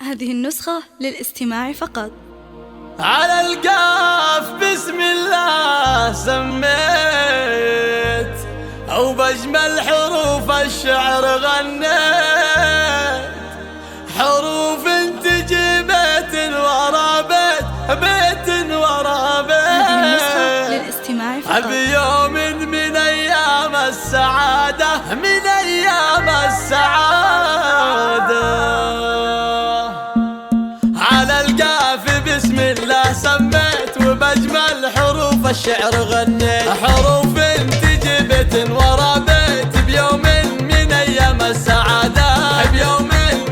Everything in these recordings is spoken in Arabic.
هذه النسخة للاستماع فقط. على القاف بسم الله سميت، أو بأجمل حروف الشعر غنيت، حروف تجي بيت ورا بيت، بيت ورا بيت. هذه النسخة للاستماع فقط. بيوم من أيام السعادة، من أيام السعادة. على القاف بسم الله سميت، وبأجمل حروف الشعر غنيت، حروف تجي بيت ورا بيت، بيوم من أيام السعادة، بيوم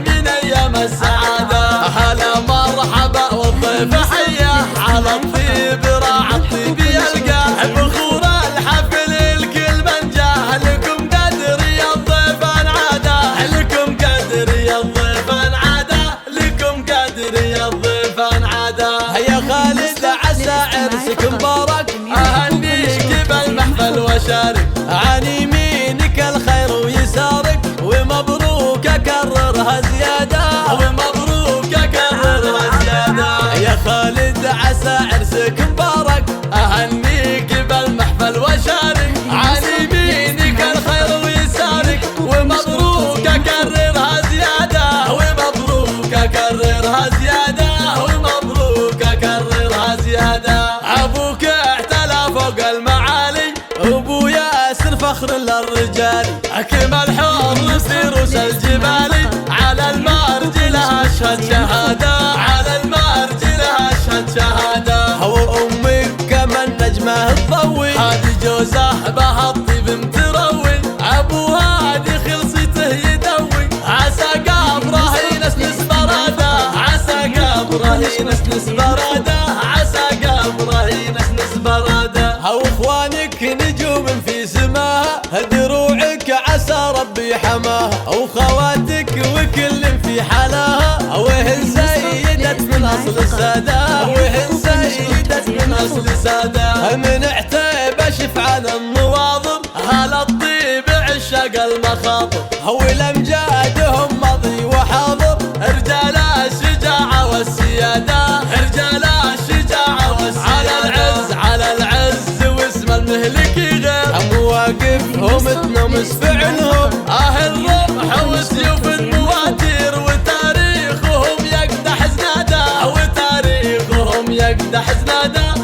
من أيام السعادة. هلا مرحبا والضيف حياه، على الطيب راعى الطيب يلقاه، بخور الحفل الكل من جاه، لكم قدر يا الضيف انعاده، لكم قدر يا الضيف انعاده، لكم قدر يا الضيف انعاده. يا خالد عسى عرسك مبارك، اهنيك بالمحفل وشارك، عن يمينك الخير ويسارك، ومبروك اكررها زياده، ومبروك اكررها زياده. يا خالد عسى عرسك مبارك، اهنيك بالمحفل وشارك، عن يمينك الخير ويسارك، ومبروك اكررها زياده، ومبروك اكررها زياده، ومبروك اكررها زياده. ابوك اعتلى فوق المعالي، ابو ياسر فخر للرجال، اكمل حر في روس الجبال، على المرج لها اشهد شهاده، على المرج لها اشهد شهاده. وامك كمن نجمه تضوي، هادي جوزه بها الطيب متروي، ابو هادي خلصته يدوي، عسى قبره ينسنس براده، عسى قبره ينسنس براده، عسى قبره ينسنس براده. واخوانك نجوم في سماها، دروعك عسى ربي حماها، وخواتك وكل في حلاها، وهن سيدت من اصل الساده، وهن سيدت من اصل الساده. من عتيبه شفعان النواظر، هلا الطيب عشاق المخاطر، والامجادهم ماضي وحاضر، رجال الشجاعه والسياده، رجال الشجاعه والسياده. على العز على العز واسم المهلك غير، مواقفهم تنمس فعلهم، الرمح وسيوف المواتير، وتاريخهم يقدح زناده، وتاريخهم يقدح زناده،